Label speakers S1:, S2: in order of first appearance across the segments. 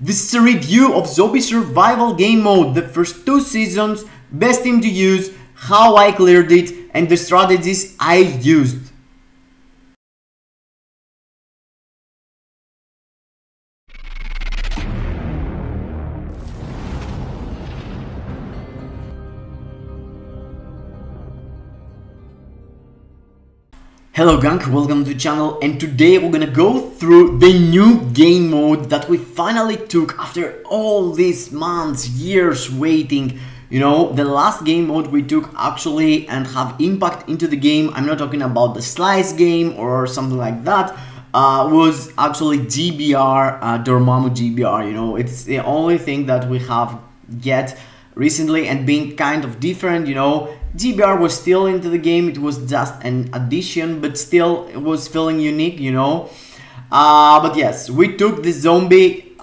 S1: This is a review of Zombie Survival Game Mode, the first 2 seasons, best team to use, how I cleared it, and the strategies I used. Hello gang, welcome to the channel, and today we're gonna go through the new game mode that we finally took after all these months, years waiting. You know, the last game mode we took actually and have impact into the game, I'm not talking about the slice game or something like that, was actually GBR, Dormammu GBR, you know, it's the only thing that we have get recently and being kind of different, you know. GBR was still into the game, it was just an addition, but still it was feeling unique, you know. But yes, we took the zombie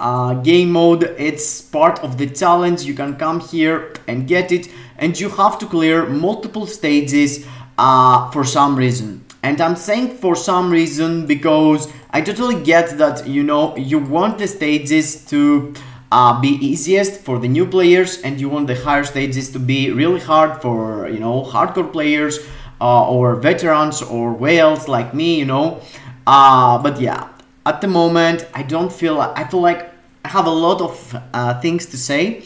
S1: game mode. It's part of the challenge. You can come here and get it, and you have to clear multiple stages for some reason. And I'm saying for some reason because I totally get that, you know, you want the stages to be easiest for the new players, and you want the higher stages to be really hard for, you know, hardcore players or veterans or whales like me, you know. But yeah, at the moment I feel like I have a lot of things to say.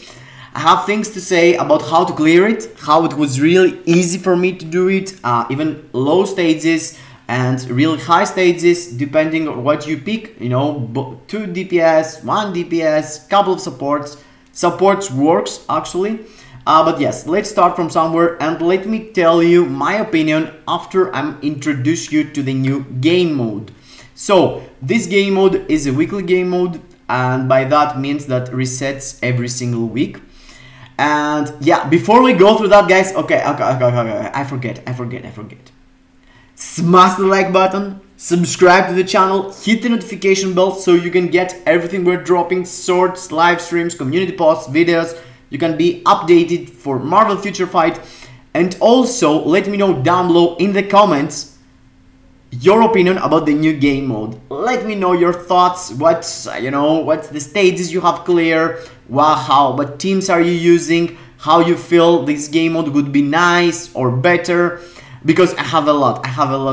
S1: I have things to say about how to clear it, how it was really easy for me to do it, even low stages and really high stages, depending on what you pick, you know, 2 DPS, 1 DPS, couple of supports. Supports works actually. But yes, let's start from somewhere and let me tell you my opinion after I'm introduce you to the new game mode. So this game mode is a weekly game mode, and by that means that resets every single week. And yeah, before we go through that, guys, okay, I forget. Smash the like button, subscribe to the channel, hit the notification bell so you can get everything we're dropping, shorts, live streams, community posts, videos. You can be updated for Marvel Future Fight. And also let me know down below in the comments your opinion about the new game mode. Let me know your thoughts, what's the stages you have clear, what teams are you using, how you feel this game mode would be nice or better. Because I have a lot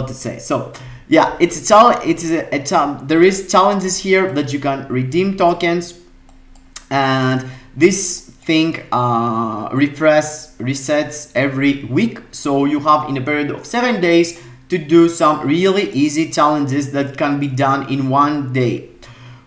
S1: to say. So yeah, there is challenges here that you can redeem tokens, and this thing resets every week. So you have in a period of 7 days to do some really easy challenges that can be done in 1 day.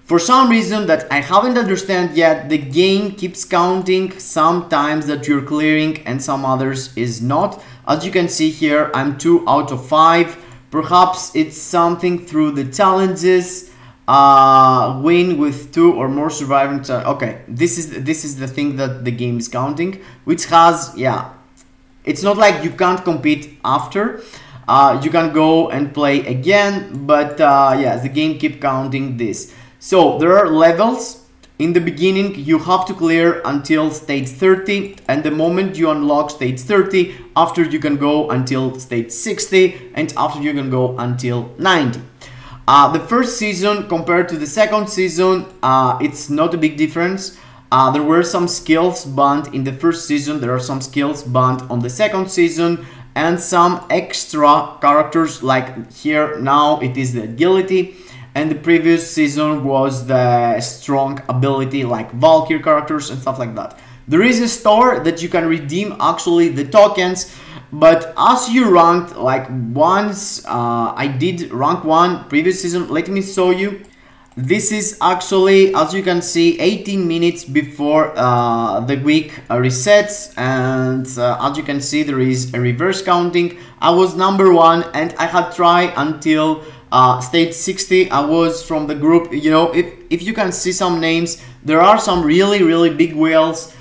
S1: For some reason that I haven't understand yet, the game keeps counting some times that you're clearing and some others is not. As you can see here, I'm 2 out of 5. Perhaps it's something through the challenges. Win with 2 or more surviving. Okay, this is the thing that the game is counting, which has, yeah, it's not like you can't compete after. You can go and play again, but yes, the game keep counting this. So there are levels. In the beginning, you have to clear until stage 30, and the moment you unlock stage 30, after you can go until stage 60, and after you can go until 90. The first season compared to the second season, it's not a big difference. There were some skills banned in the first season, there are some skills banned on the second season, and some extra characters, like here now it is the agility. And the previous season was the strong ability, like Valkyrie characters and stuff like that. There is a store that you can redeem actually the tokens, but as you ranked, like once I did rank 1 previous season, let me show you. This is actually, as you can see, 18 minutes before the week resets, and as you can see there is a reverse counting. I was number 1 and I had tried until stage 60. I was from the group, you know, if you can see some names, there are some really big whales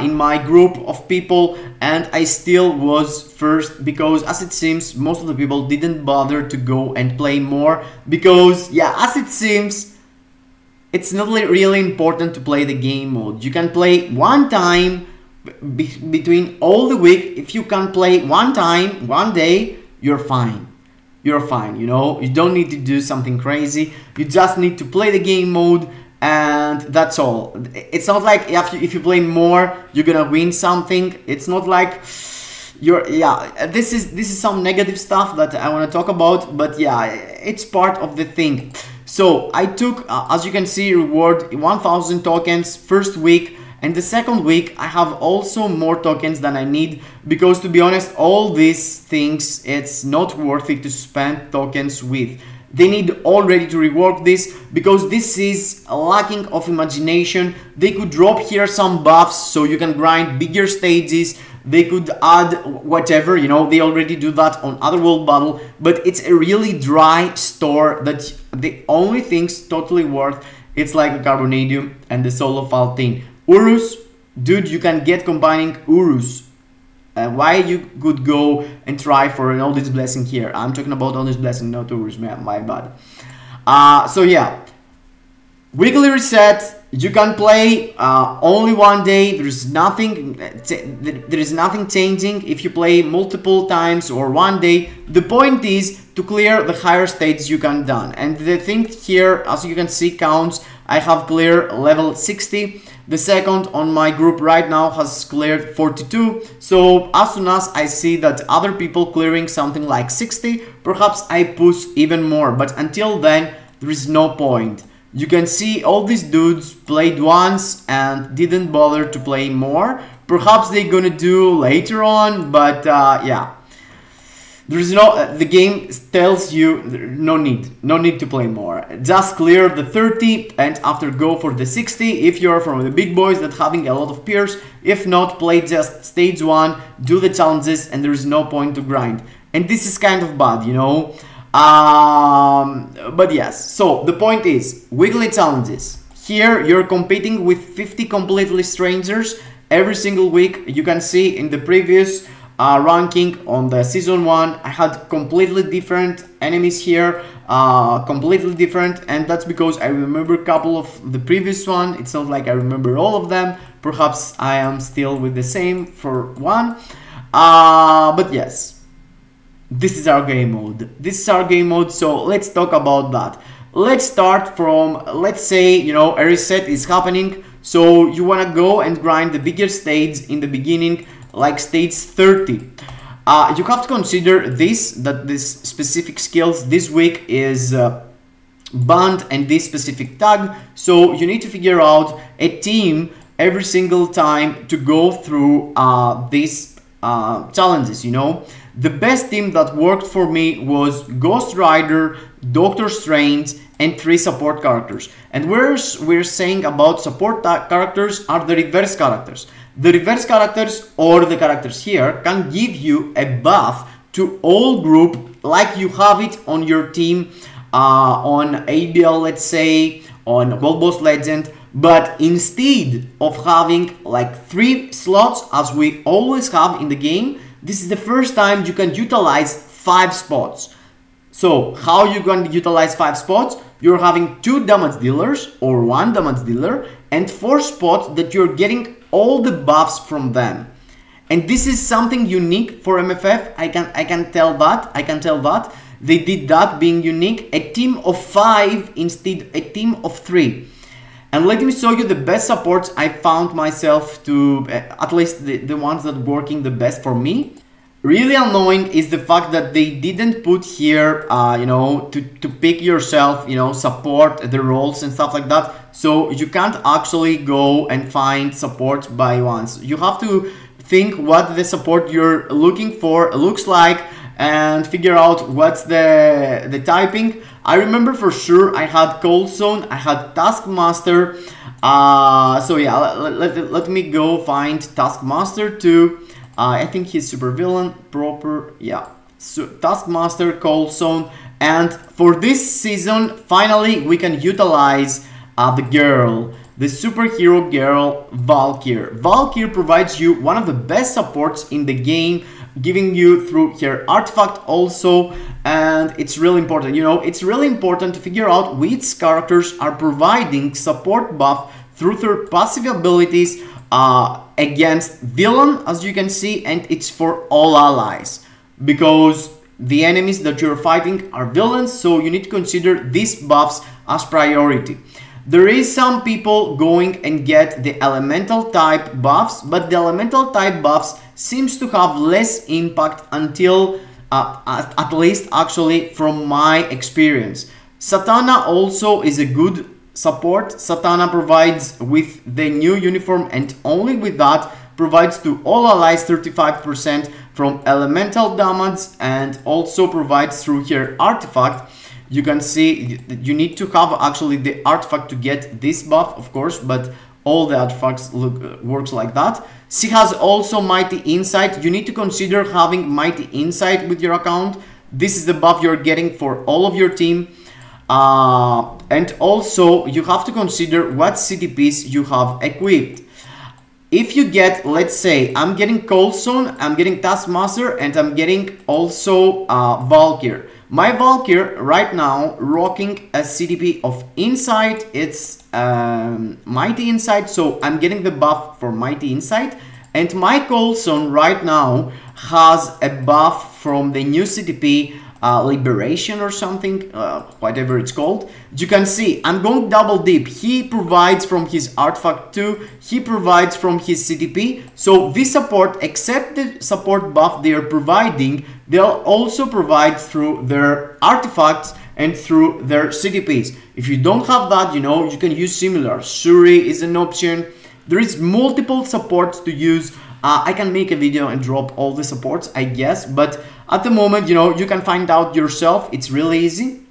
S1: in my group of people, and I still was first because, as it seems, most of the people didn't bother to go and play more because, yeah, as it seems, it's not really important to play the game mode. You can play 1 time between all the week. If you can play 1 time, 1 day, you're fine. You're fine, you know, you don't need to do something crazy. You just need to play the game mode and that's all. It's not like if you play more, you're gonna win something. It's not like this is some negative stuff that I want to talk about, but yeah, it's part of the thing. So I took, as you can see, reward 1000 tokens first week, and the second week I have also more tokens than I need, because to be honest, all these things, it's not worth it to spend tokens with. They need already to rework this, because this is a lacking of imagination. They could drop here some buffs so you can grind bigger stages. They could add whatever, you know, they already do that on Otherworld Battle, but it's a really dry store that the only things totally worth, it's like a Carbonadium and the Solo File thing. Urus, dude, you can get combining Urus. Why you could go and try for an Oldest Blessing here? I'm talking about Oldest Blessing, not Urus, man, my bad. So yeah, weekly reset. You can play only one day. There is nothing changing if you play multiple times or one day. The point is to clear the higher stages you can done. And the thing here, as you can see, counts. I have cleared level 60. The second on my group right now has cleared 42. So as soon as I see that other people clearing something like 60, perhaps I push even more. But until then, there is no point. You can see all these dudes played once and didn't bother to play more. Perhaps they're gonna do later on, but yeah. There's the game tells you no need to play more. Just clear the 30 and after go for the 60 if you're from the big boys that having a lot of peers. If not, play just stage 1, do the challenges, and there's no point to grind. And this is kind of bad, you know. But yes, so the point is weekly challenges. Here you're competing with 50 completely strangers every single week. You can see in the previous ranking on the season 1 I had completely different enemies here, completely different, and that's because I remember a couple of the previous one. It's not like I remember all of them. Perhaps I am still with the same for one, but yes. This is our game mode. This is our game mode, so let's talk about that. Let's start from, let's say, you know, a reset is happening, so you want to go and grind the bigger stage in the beginning, like stage 30. You have to consider this, that this specific skills this week is banned and this specific tag, so you need to figure out a team every single time to go through these challenges, you know. The best team that worked for me was Ghost Rider, Doctor Strange, and 3 support characters. And we're saying about support characters are the reverse characters. The reverse characters, or the characters here, can give you a buff to all group like you have it on your team, on ABL, let's say, on World Boss Legend. But instead of having like 3 slots as we always have in the game, this is the first time you can utilize 5 spots. So how you going to utilize 5 spots? You're having 2 damage dealers or 1 damage dealer and 4 spots that you're getting all the buffs from them. And this is something unique for MFF. I can tell that. They did that being unique. A team of 5 instead a team of 3. And let me show you the best supports I found myself to, at least the ones that working the best for me. Really annoying is the fact that they didn't put here, you know, to pick yourself, you know, support, the roles and stuff like that. So you can't actually go and find supports by once. You have to think what the support you're looking for looks like and figure out what's the typing. I remember for sure I had Cold Zone, I had Taskmaster. So yeah, let me go find Taskmaster too. I think he's super villain proper. Yeah, so Taskmaster, Cold Zone, and for this season finally we can utilize the girl, the superhero girl Valkyrie. Valkyrie provides you one of the best supports in the game, giving you through her artifact also, and it's really important, you know, it's really important to figure out which characters are providing support buff through their passive abilities against villain, as you can see, and it's for all allies because the enemies that you're fighting are villains, so you need to consider these buffs as priority. There is some people going and get the elemental type buffs, but the elemental type buffs seems to have less impact until at least actually from my experience. Satana also is a good support. Satana provides with the new uniform, and only with that provides to all allies 35% from elemental damage, and also provides through here artifact. You can see you need to have actually the artifact to get this buff, of course, but all the artifacts works like that. She has also Mighty Insight. You need to consider having Mighty Insight with your account. This is the buff you're getting for all of your team. And also you have to consider what CTPs you have equipped. If you get, let's say, I'm getting Coulson, I'm getting Taskmaster, and I'm getting also Valkyr. My Valkyr right now rocking a CTP of Insight. It's Mighty Insight, so I'm getting the buff for Mighty Insight. And my Coulson right now has a buff from the new CTP Liberation or something, whatever it's called. You can see I'm going double dip. He provides from his artifact too, he provides from his CTP. So this support, except the support buff they are providing, they'll also provide through their artifacts and through their CTPs. If you don't have that, you know, you can use similar. Suri is an option. There is multiple supports to use. I can make a video and drop all the supports, I guess, but at the moment, you know, you can find out yourself. It's really easy.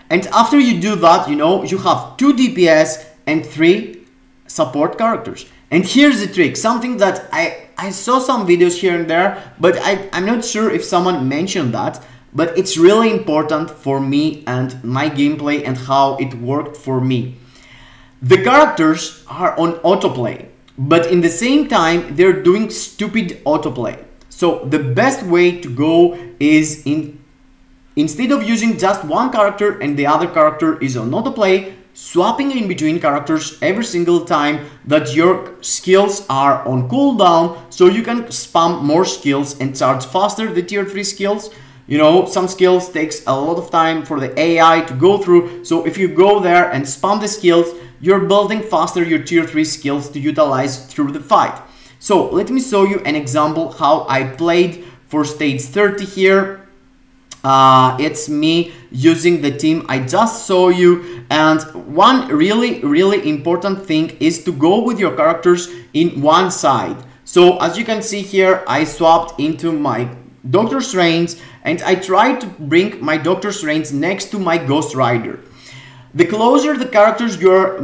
S1: And after you do that, you know, you have 2 DPS and 3 support characters. And here's the trick, something that I saw some videos here and there, but I'm not sure if someone mentioned that, but it's really important for me and my gameplay and how it worked for me. The characters are on autoplay, but in the same time, they're doing stupid autoplay. So the best way to go is instead of using just one character and the other character is on autoplay, swapping in between characters every single time that your skills are on cooldown, so you can spam more skills and charge faster the tier 3 skills. You know, some skills takes a lot of time for the AI to go through, so if you go there and spam the skills, you're building faster your tier 3 skills to utilize through the fight. So let me show you an example how I played for stage 30 here. It's me using the team I just saw you, and one really important thing is to go with your characters in one side. So as you can see here, I swapped into my Doctor Strange and I tried to bring my Doctor Strange next to my Ghost Rider. The closer the characters you're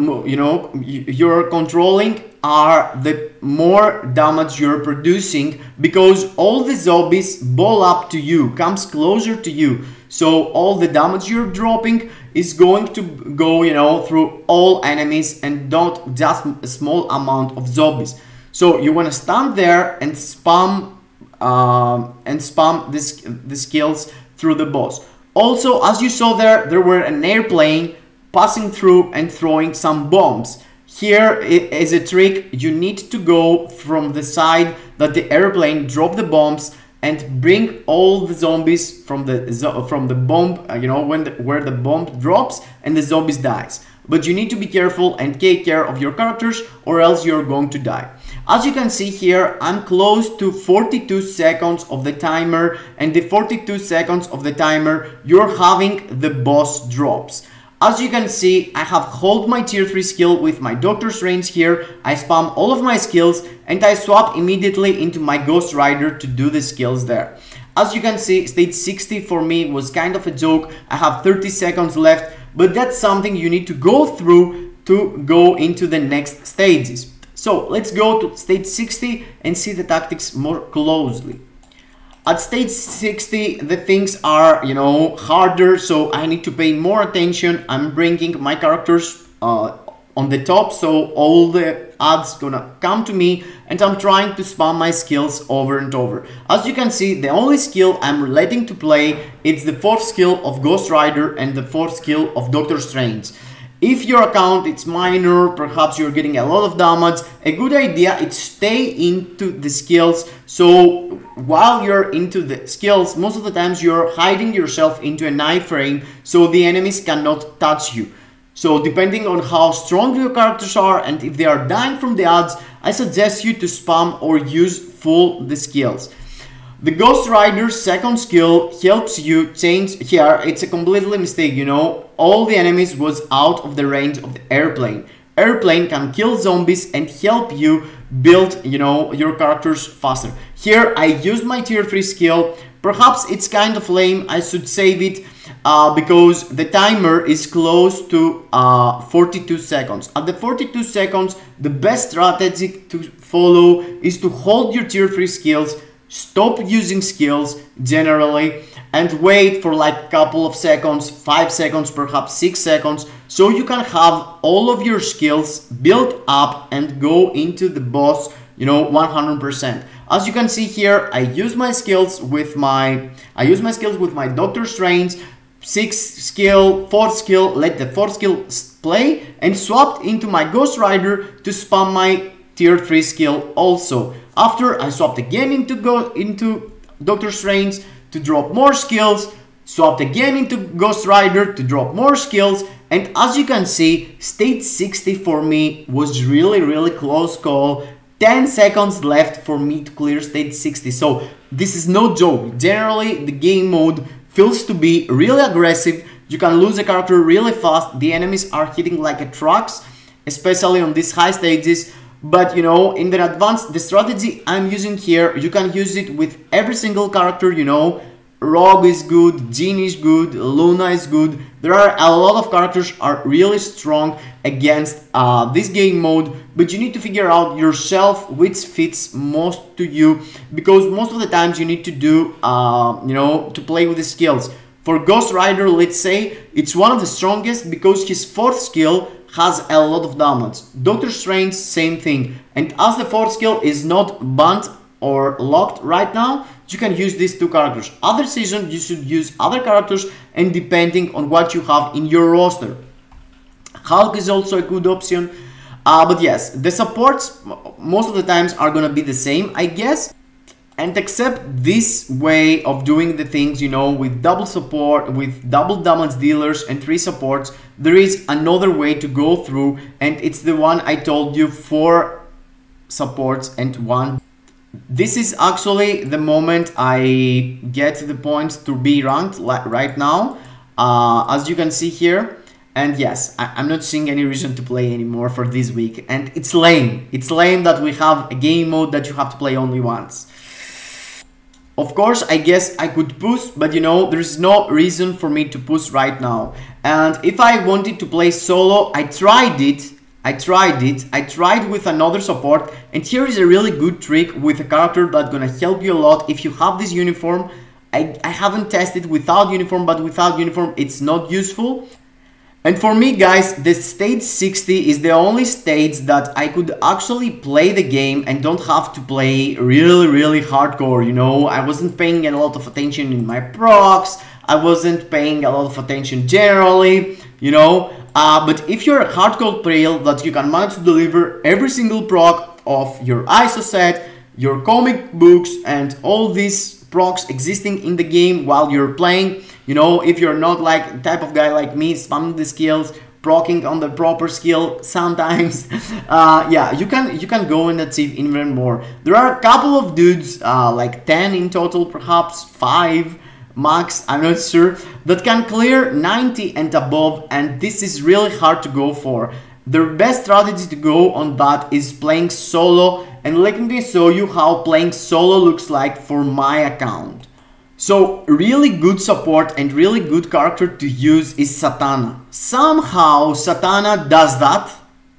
S1: controlling are, the more damage you're producing, because all the zombies ball up to you, comes closer to you. So all the damage you're dropping is going to go, you know, through all enemies and not just a small amount of zombies. So you want to stand there and spam the skills through the boss. Also, as you saw there were an airplane passing through and throwing some bombs. Here is a trick. You need to go from the side that the airplane dropped the bombs and bring all the zombies from the bomb, you know, where the bomb drops and the zombies dies. But you need to be careful and take care of your characters, or else you're going to die. As you can see here, I'm close to 42 seconds of the timer, and the 42 seconds of the timer, you're having the boss drops. As you can see, I have hold my tier 3 skill with my Doctor Strange here. I spam all of my skills and I swap immediately into my Ghost Rider to do the skills there. As you can see, stage 60 for me was kind of a joke. I have 30 seconds left, but that's something you need to go through to go into the next stages. So let's go to stage 60 and see the tactics more closely. At stage 60, the things are, you know, harder, so I need to pay more attention. I'm bringing my characters on the top, so all the ads gonna come to me, and I'm trying to spam my skills over and over. As you can see, the only skill I'm letting to play is the 4th skill of Ghost Rider and the 4th skill of Doctor Strange. If your account is minor, perhaps you're getting a lot of damage, a good idea is stay into the skills. So while you're into the skills, most of the times you're hiding yourself into an iframe so the enemies cannot touch you. So depending on how strong your characters are and if they are dying from the odds, I suggest you to spam or use full the skills. The Ghost Rider's second skill helps you change. Here it's a completely mistake, you know, all the enemies was out of the range of the airplane. Airplane can kill zombies and help you build, you know, your characters faster. Here I used my tier 3 skill. Perhaps it's kind of lame, I should save it because the timer is close to 42 seconds. At the 42 seconds, the best strategy to follow is to hold your tier 3 skills, stop using skills generally, and wait for like a couple of seconds, 5 seconds, perhaps 6 seconds, so you can have all of your skills built up and go into the boss, you know, 100%. As you can see here, I use my skills with my Doctor Strange, 6th skill, 4th skill, let the 4th skill play, and swapped into my Ghost Rider to spam my tier 3 skill also. After I swapped again into Doctor Strange to drop more skills, swapped again into Ghost Rider to drop more skills, and as you can see, stage 60 for me was really close call. 10 seconds left for me to clear stage 60, so this is no joke. Generally, the game mode feels to be really aggressive. You can lose a character really fast. The enemies are hitting like a trucks, especially on these high stages. But you know, in the advanced, the strategy I'm using here, you can use it with every single character, you know. Rogue is good, Jean is good, Luna is good. There are a lot of characters are really strong against this game mode, but you need to figure out yourself which fits most to you, because most of the times you need to do, you know, to play with the skills. For Ghost Rider, let's say, it's one of the strongest because his 4th skill has a lot of damage. Doctor Strange, same thing. And as the 4th skill is not banned or locked right now, you can use these 2 characters. Other season, you should use other characters, and depending on what you have in your roster. Hulk is also a good option. But yes, the supports most of the times are gonna be the same, I guess. And except this way of doing the things, you know, with double support, with double damage dealers and 3 supports, there is another way to go through, and it's the one I told you, 4 supports and 1. This is actually the moment I get the points to be ranked right now, as you can see here. And yes, I'm not seeing any reason to play anymore for this week. And it's lame. It's lame that we have a game mode that you have to play only once. Of course, I guess I could push, but you know, there's no reason for me to push right now. And if I wanted to play solo, I tried with another support, and here is a really good trick with a character that's gonna help you a lot if you have this uniform. I haven't tested without uniform, but without uniform it's not useful. And for me, guys, the stage 60 is the only stage that I could actually play the game and don't have to play really hardcore, you know. I wasn't paying a lot of attention in my procs, I wasn't paying a lot of attention generally, you know. But if you're a hardcore player that you can manage to deliver every single proc of your ISO set, your comic books, and all these procs existing in the game while you're playing, you know, if you're not like the type of guy like me, spamming the skills, procking on the proper skill sometimes, yeah, you can go and achieve even more. There are a couple of dudes, like 10 in total, perhaps 5 max, I'm not sure, that can clear 90 and above, and this is really hard to go for. The best strategy to go on that is playing solo, and let me show you how playing solo looks like for my account. So really good support and really good character to use is Satana. Somehow Satana does that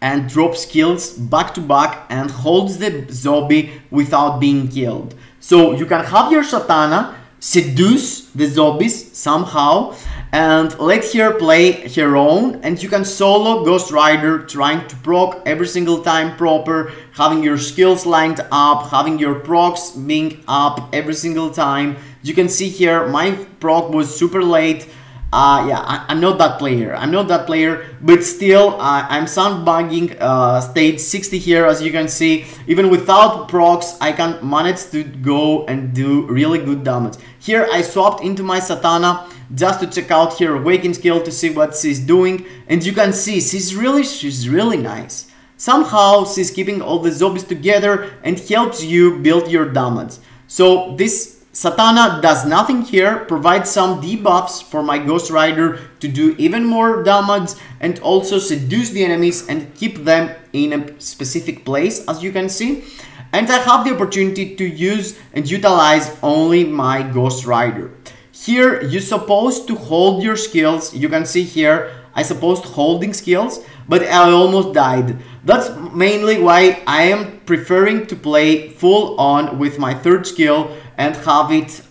S1: and drops kills back to back and holds the zombie without being killed. So you can have your Satana seduce the zombies somehow and let her play her own, and you can solo Ghost Rider trying to proc every single time proper, having your skills lined up, having your procs being up every single time. You can see here my proc was super late, Yeah, I'm not that player. I'm not that player, but still, I'm sandbagging stage 60 here, as you can see. Even without procs, I can manage to go and do really good damage. Here, I swapped into my Satana just to check out her Awaken skill to see what she's doing, and you can see she's really nice. Somehow, she's keeping all the zombies together and helps you build your damage. So this Satana does nothing here, provides some debuffs for my Ghost Rider to do even more damage and also seduce the enemies and keep them in a specific place, as you can see. And I have the opportunity to use and utilize only my Ghost Rider. Here, you're supposed to hold your skills. You can see here, I supposed holding skills, but I almost died. That's mainly why I am preferring to play full on with my third skill and have it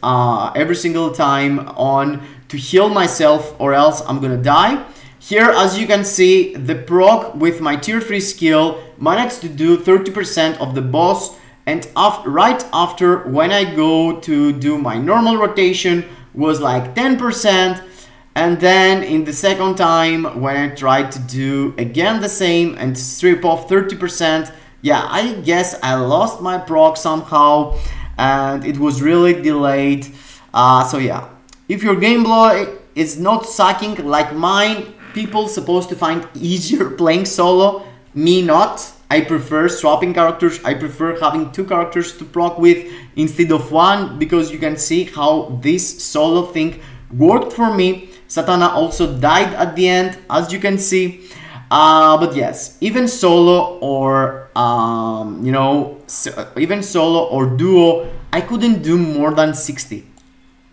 S1: every single time on to heal myself, or else I'm gonna die. Here, as you can see, the proc with my tier 3 skill managed to do 30% of the boss, and right after, when I go to do my normal rotation, was like 10%. And then in the second time, when I tried to do again the same and strip off 30%, yeah, I guess I lost my proc somehow and it was really delayed. So yeah, if your gameplay is not sucking like mine, people supposed to find easier playing solo, me not. I prefer swapping characters. I prefer having 2 characters to proc with instead of 1, because you can see how this solo thing worked for me. Satana also died at the end, as you can see. But yes, even solo or you know, even solo or duo, I couldn't do more than 60.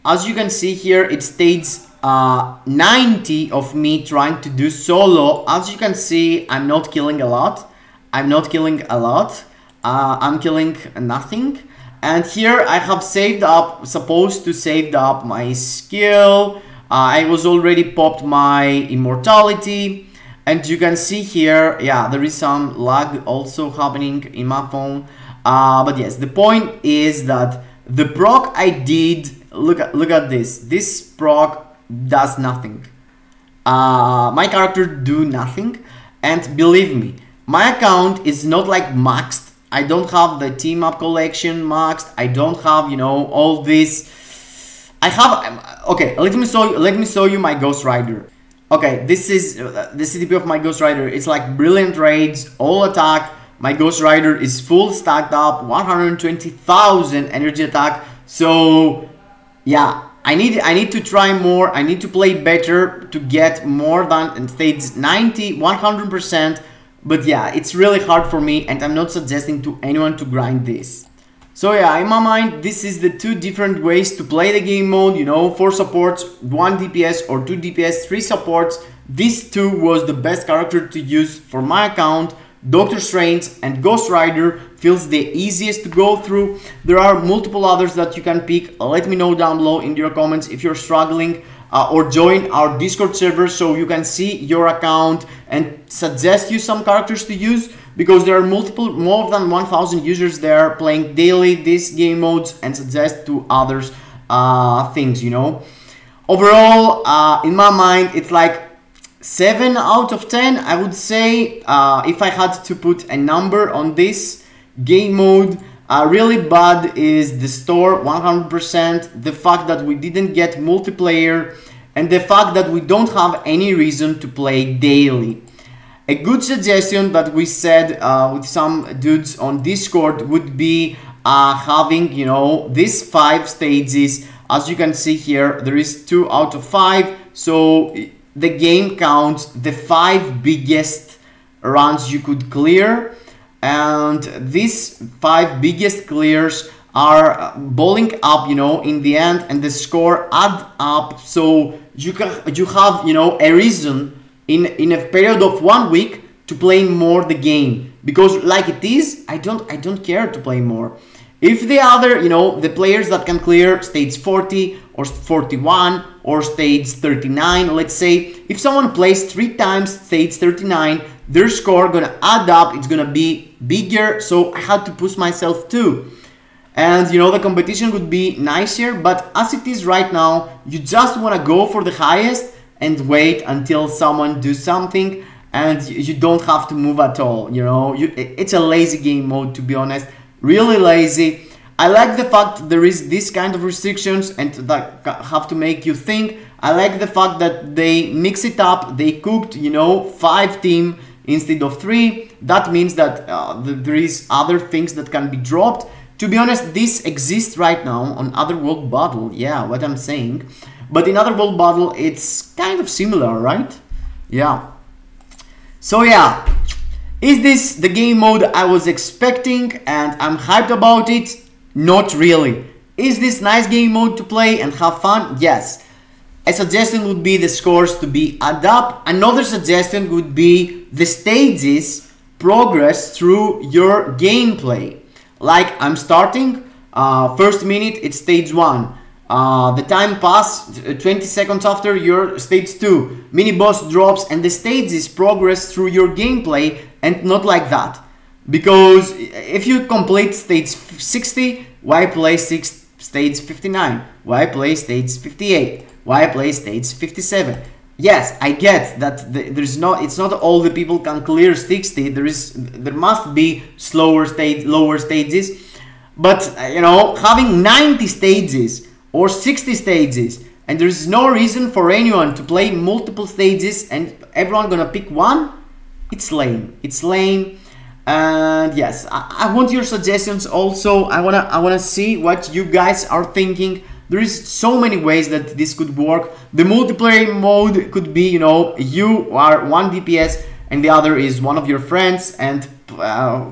S1: As you can see here, it states 90 of me trying to do solo. As you can see, I'm not killing a lot. I'm not killing a lot. I'm killing nothing. And here I have saved up, supposed to save up my skill. I was already popped my immortality, and you can see here, yeah, there is some lag also happening in my phone. But yes, the point is that the proc I did, look at this. This proc does nothing. My character do nothing, and believe me, my account is not like maxed. I don't have the team up collection maxed. I don't have, you know, all this. I have, okay, let me show you my Ghost Rider. Okay, this is the CTP of my Ghost Rider. It's like brilliant raids, all attack. My Ghost Rider is full stacked up, 120,000 energy attack. So yeah, I need to try more. I need to play better to get more than stage 90, 100%. But yeah, it's really hard for me, and I'm not suggesting to anyone to grind this. So yeah, in my mind, this is the 2 different ways to play the game mode, you know, 4 supports, 1 DPS or 2 DPS, 3 supports. This 2 was the best character to use for my account. Doctor Strange and Ghost Rider feels the easiest to go through. There are multiple others that you can pick. Let me know down below in your comments if you're struggling, or join our Discord server so you can see your account and suggest you some characters to use, because there are more than 1,000 users there playing daily these game modes, and suggest to others things, you know. Overall, in my mind, it's like 7 out of 10, I would say, if I had to put a number on this game mode. Really bad is the store, 100%, the fact that we didn't get multiplayer, and the fact that we don't have any reason to play daily. A good suggestion that we said with some dudes on Discord would be having, you know, these 5 stages. As you can see here, there is 2 out of 5, so the game counts the 5 biggest runs you could clear, and these 5 biggest clears are balling up, you know, in the end, and the score add up, so you have, you know, a reason in a period of 1 week to play more the game, because like it is, I don't care to play more. If the other, you know, the players that can clear stage 40 or 41 or stage 39, let's say, if someone plays 3 times stage 39, their score gonna add up, it's gonna be bigger, so I had to push myself too. And you know, the competition would be nicer, but as it is right now, you just wanna go for the highest, and wait until someone do something, and you don't have to move at all. You know, it's a lazy game mode, to be honest, really lazy. I like the fact there is this kind of restrictions and that have to make you think. I like the fact that they mix it up. They cooked, you know, 5 teams instead of 3. That means that there is other things that can be dropped. To be honest, this exists right now on Otherworld Battle. Yeah, what I'm saying. But in Otherworld Battle, it's kind of similar, right? Yeah. So yeah, is this the game mode I was expecting and I'm hyped about it? Not really. Is this nice game mode to play and have fun? Yes. A suggestion would be the scores to be add up. Another suggestion would be the stages progress through your gameplay. Like I'm starting, first minute it's stage 1. The time pass 20 seconds after your stage 2. Mini boss drops and the stages progress through your gameplay, and not like that. Because if you complete stage 60, why play stage 59? Why play stage 58? Why play stage 57? Yes, I get that it's not all the people can clear 60. There must be lower stages, but you know, having 90 stages or 60 stages, and there's no reason for anyone to play multiple stages and everyone gonna pick one. It's lame. It's lame. And yes, I want your suggestions also. I wanna see what you guys are thinking. There is so many ways that this could work. The multiplayer mode could be, you know, you are 1 DPS and the other is one of your friends, and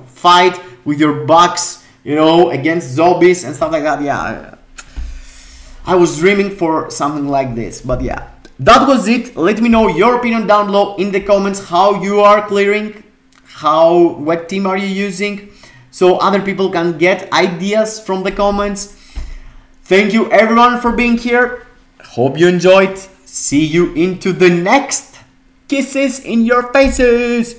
S1: fight with your bugs, you know, against zombies and stuff like that. Yeah, I was dreaming for something like this, but yeah, that was it. Let me know your opinion down below in the comments, how you are clearing, what team are you using, so other people can get ideas from the comments. Thank you everyone for being here. Hope you enjoyed. See you into the next. Kisses in your faces.